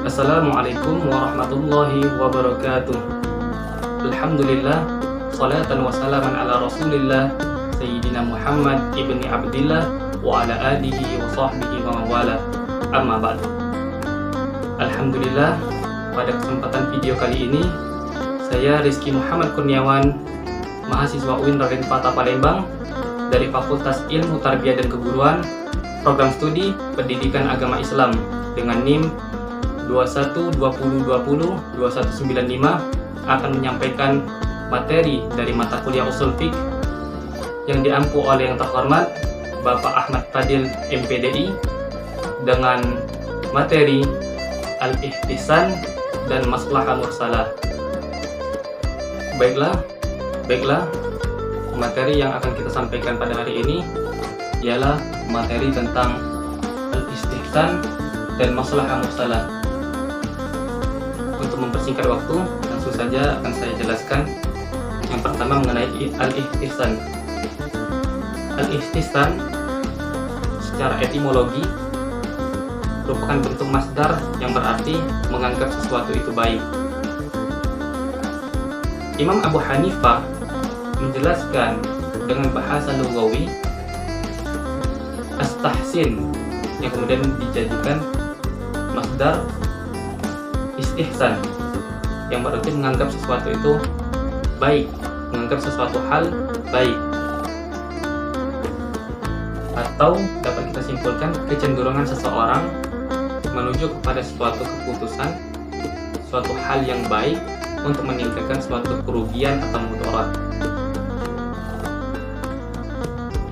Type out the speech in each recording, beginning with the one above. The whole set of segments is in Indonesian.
Assalamualaikum warahmatullahi wabarakatuh. Alhamdulillah, salatan wa salaman ala rasulillah Sayyidina Muhammad ibni Abdillah wa ala alihi wa sahbihi wa mawala. Amma ba'du. Alhamdulillah, pada kesempatan video kali ini saya Rizky Muhammad Kurniawan, mahasiswa UIN Raden Fatah Palembang dari Fakultas Ilmu Tarbiyah dan Keguruan, Program Studi Pendidikan Agama Islam dengan NIM 2120202195 akan menyampaikan materi dari mata kuliah Ushul Fiqh yang diampu oleh yang terhormat Bapak Ahmad Fadil MPDI dengan materi Al-Ihtisan dan Maslahah Mursalah. Baiklah, materi yang akan kita sampaikan pada hari ini ialah materi tentang Al-Istihsan dan Maslahah Mursalah. Untuk mempersingkat waktu, langsung saja akan saya jelaskan. Yang pertama mengenai Al-Ihtisan. Al-Ihtisan secara etimologi merupakan bentuk masdar yang berarti menganggap sesuatu itu baik. Imam Abu Hanifah menjelaskan dengan bahasa lughawi astahsin yang kemudian dijadikan masdar istihsan yang berarti menganggap sesuatu itu baik, menganggap sesuatu hal baik. Atau dapat kita simpulkan kecenderungan seseorang menuju kepada suatu keputusan, suatu hal yang baik untuk meningkatkan suatu kerugian atau mudarat.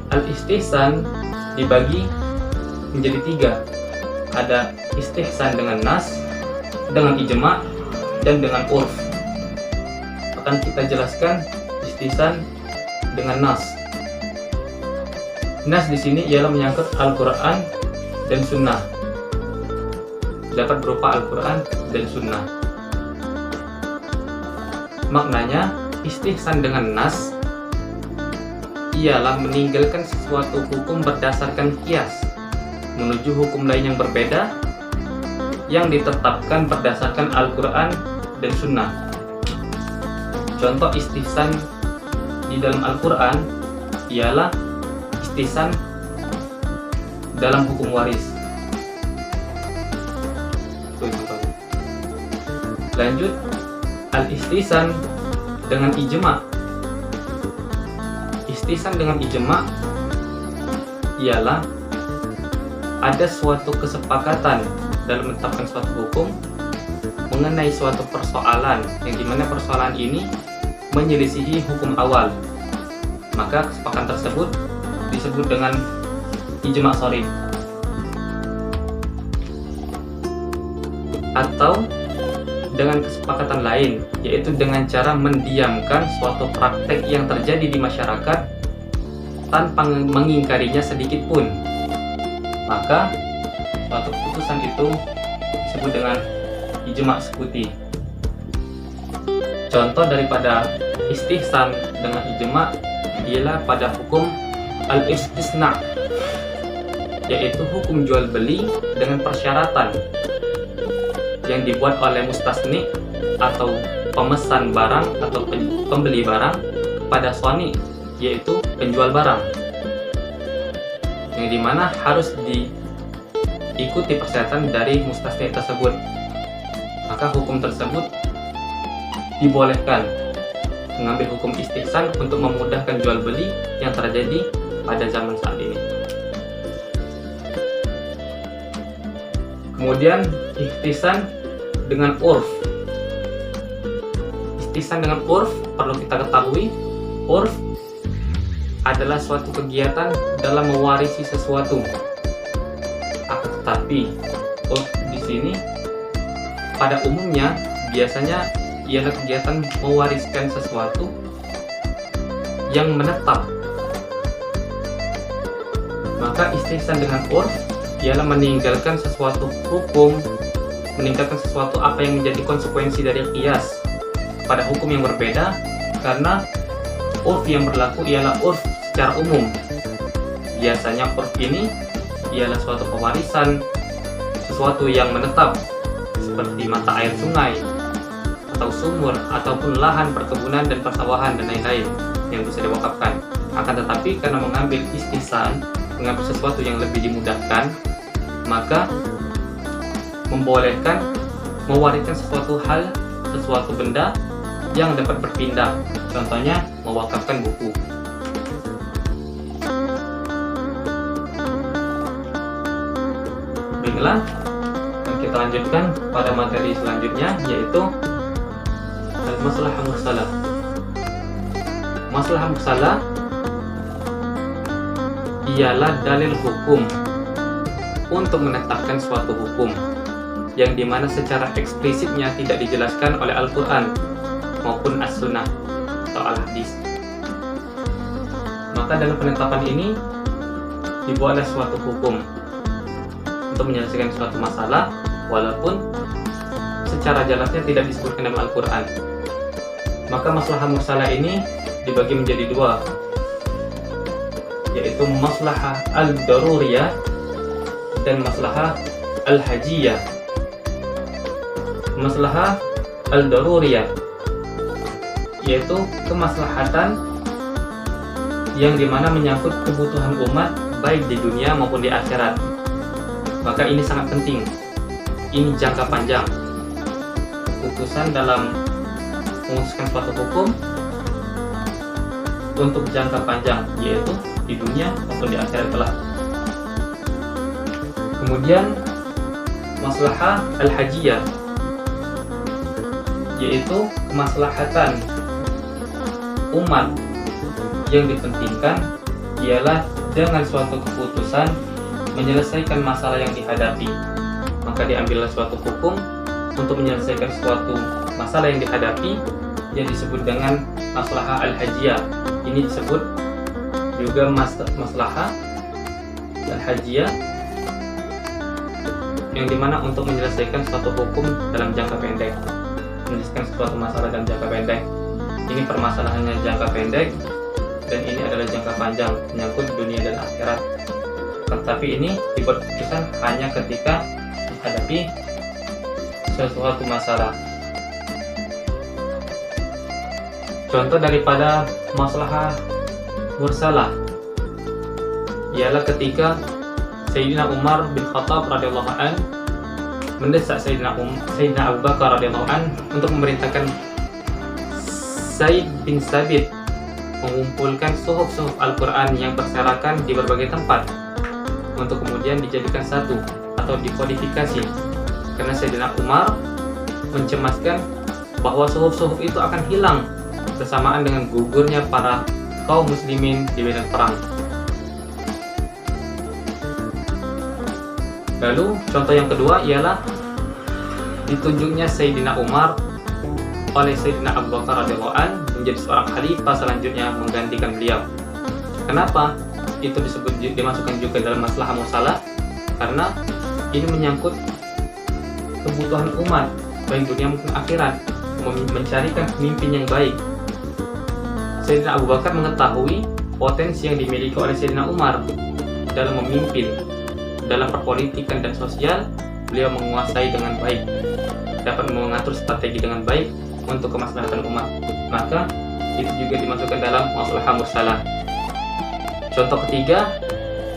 Al-istihsan dibagi menjadi tiga. Ada istihsan dengan nas, dengan ijma, dan dengan urf. Akan kita jelaskan istihsan dengan nas. Nas di sini ialah menyangkut Al-Quran dan Sunnah. Dapat berupa Al-Quran dan Sunnah. Maknanya, istihsan dengan nas ialah meninggalkan sesuatu hukum berdasarkan qiyas menuju hukum lain yang berbeda yang ditetapkan berdasarkan Al-Quran dan Sunnah. Contoh istihsan di dalam Al-Quran ialah istihsan dalam hukum waris. Lanjut, al-istihsan dengan ijma. Istihsan dengan ijma ialah ada suatu kesepakatan dalam menetapkan suatu hukum mengenai suatu persoalan yang dimana persoalan ini menyelisihi hukum awal, maka kesepakatan tersebut disebut dengan ijma sharih. Atau dengan kesepakatan lain, yaitu dengan cara mendiamkan suatu praktek yang terjadi di masyarakat tanpa mengingkarinya sedikit pun, maka suatu keputusan itu disebut dengan ijma sekuti. Contoh daripada istihsan dengan ijma ialah pada hukum al-istisna, yaitu hukum jual beli dengan persyaratan yang dibuat oleh mustasni atau pemesan barang atau pembeli barang kepada soni, yaitu penjual barang, yang dimana harus diikuti persyaratan dari mustasni tersebut. Maka hukum tersebut dibolehkan mengambil hukum istihsan untuk memudahkan jual beli yang terjadi pada zaman saat ini. Kemudian ihtisan dengan urf. Istihsan dengan urf perlu kita ketahui, urf adalah suatu kegiatan dalam mewarisi sesuatu. Akan tetapi urf di sini pada umumnya biasanya ialah kegiatan mewariskan sesuatu yang menetap. Maka istihsan dengan urf ialah meninggalkan sesuatu hukum, meninggalkan sesuatu apa yang menjadi konsekuensi dari qiyas pada hukum yang berbeda, karena urf yang berlaku ialah urf secara umum. Biasanya urf ini ialah suatu pewarisan, sesuatu yang menetap, seperti mata air sungai atau sumur ataupun lahan perkebunan dan persawahan dan lain-lain yang bisa diwakafkan. Akan tetapi karena mengambil istihsan, mengambil sesuatu yang lebih dimudahkan, maka membolehkan mewariskan sesuatu hal, sesuatu benda yang dapat berpindah. Contohnya mewakafkan buku. Baiklah, kita lanjutkan pada materi selanjutnya, yaitu al-maslahah mursalah. Maslahah mursalah ialah dalil hukum untuk menetapkan suatu hukum yang dimana secara eksplisitnya tidak dijelaskan oleh Al-Quran maupun As-Sunnah atau Al-Hadis. Maka dalam penetapan ini dibuatlah suatu hukum untuk menyelesaikan suatu masalah walaupun secara jelasnya tidak disebutkan dalam Al-Quran. Maka maslahah mursalah ini dibagi menjadi dua, yaitu maslahah al-daruriyah dan maslahah al-hajiyah. Maslahah al-daruriyah yaitu kemaslahatan yang dimana menyangkut kebutuhan umat baik di dunia maupun di akhirat. Maka ini sangat penting. Ini jangka panjang. Keputusan dalam memutuskan suatu hukum untuk jangka panjang, yaitu di dunia maupun di akhirat kelak. Kemudian maslahah al-hajiyah yaitu kemaslahatan umat yang dipentingkan ialah dengan suatu keputusan menyelesaikan masalah yang dihadapi. Maka diambillah suatu hukum untuk menyelesaikan suatu masalah yang dihadapi yang disebut dengan maslahah al-hajiyah. Ini disebut juga maslahah al-hajiyah yang dimana untuk menyelesaikan suatu hukum dalam jangka pendek, menyelesaikan suatu masalah dalam jangka pendek. Ini permasalahannya jangka pendek dan ini adalah jangka panjang, menyangkut dunia dan akhirat. Tetapi ini dibuat keputusan hanya ketika menghadapi sesuatu masalah. Contoh daripada maslahah mursalah ialah ketika Sayyidina Umar bin Khattab radhiyallahu an mendesak Sayyidina Abu Bakar radhiyallahu an untuk memerintahkan Zaid bin Sabit mengumpulkan suhuf-suhuf Al-Quran yang berserakan di berbagai tempat untuk kemudian dijadikan satu atau dikodifikasi, karena Sayyidina Umar mencemaskan bahwa suhuf-suhuf itu akan hilang bersamaan dengan gugurnya para kaum muslimin di medan perang. Lalu contoh yang kedua ialah ditunjuknya Sayyidina Umar oleh Sayyidina Abu Bakar radhiyallahu an menjadi seorang khalifah selanjutnya menggantikan beliau. Kenapa itu dimasukkan juga dalam maslahah mursalah? Karena ini menyangkut kebutuhan umat baik dunia maupun akhirat, mencarikan pemimpin yang baik. Sayyidina Abu Bakar mengetahui potensi yang dimiliki oleh Sayyidina Umar dalam memimpin, dalam perpolitikan dan sosial. Beliau menguasai dengan baik, dapat mengatur strategi dengan baik untuk kemaslahatan umat. Maka itu juga dimasukkan dalam maslahah mursalah. Contoh ketiga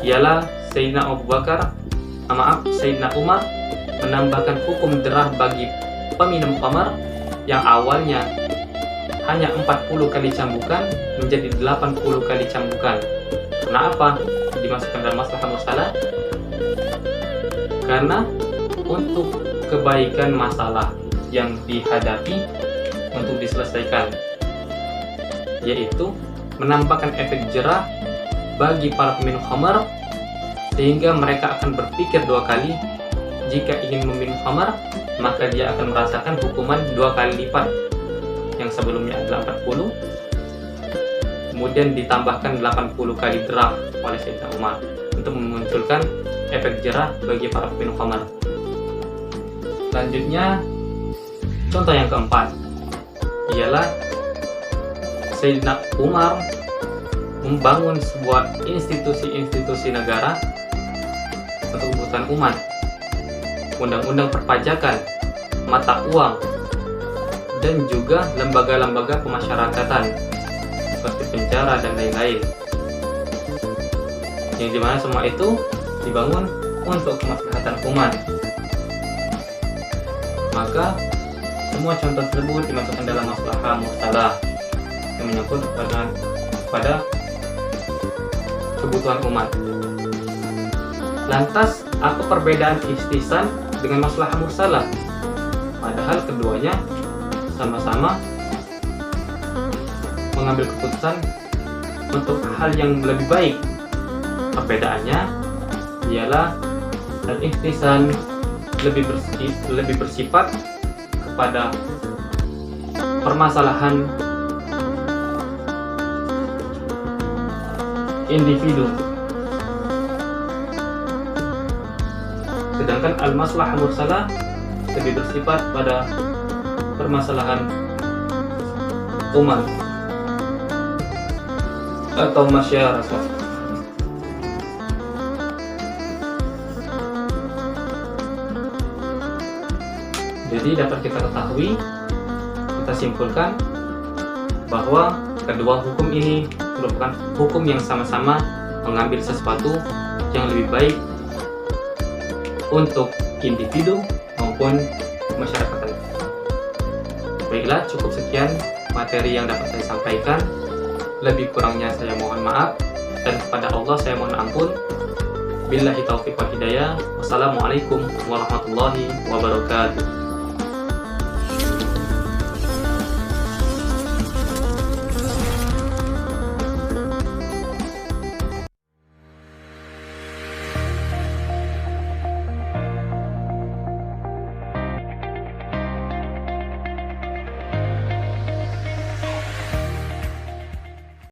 ialah Sayyidina Umar menambahkan hukum derah bagi peminum khamar yang awalnya hanya 40 kali cambukan menjadi 80 kali cambukan. Kenapa dimasukkan dalam maslahah mursalah? Karena untuk kebaikan masalah yang dihadapi untuk diselesaikan, yaitu menambahkan efek jerah bagi para peminum khamar sehingga mereka akan berpikir dua kali jika ingin meminum khamar, maka dia akan merasakan hukuman 2 kali lipat. Yang sebelumnya adalah 40, kemudian ditambahkan 80 kali derah oleh Sayyidina Umar untuk memunculkan efek jerah bagi para peminum khamar. Selanjutnya, contoh yang keempat ialah Sayyidina Umar membangun sebuah institusi negara untuk kebutuhan umat. Undang-undang perpajakan mata uang, dan juga lembaga-lembaga pemasyarakatan seperti penjara dan lain-lain, yang dimana semua itu dibangun untuk kemaslahatan umat. Maka semua contoh tersebut dimasukkan dalam maslahah mursalah yang menyangkut pada kebutuhan umat. Lantas, apa perbedaan istihsan dengan maslahah mursalah? Padahal keduanya sama-sama mengambil keputusan untuk hal yang lebih baik. Perbedaannya ialah al-istihsan lebih bersifat kepada permasalahan individu, sedangkan al-maslahah mursalah lebih bersifat pada permasalahan umat atau masyarakat. Jadi dapat kita ketahui, kita simpulkan bahwa kedua hukum ini merupakan hukum yang sama-sama mengambil sesuatu yang lebih baik untuk individu maupun masyarakat. Baiklah, cukup sekian materi yang dapat saya sampaikan. Lebih kurangnya saya mohon maaf, dan kepada Allah saya mohon ampun. Billahi taufiq wal hidayah. Wassalamualaikum warahmatullahi wabarakatuh.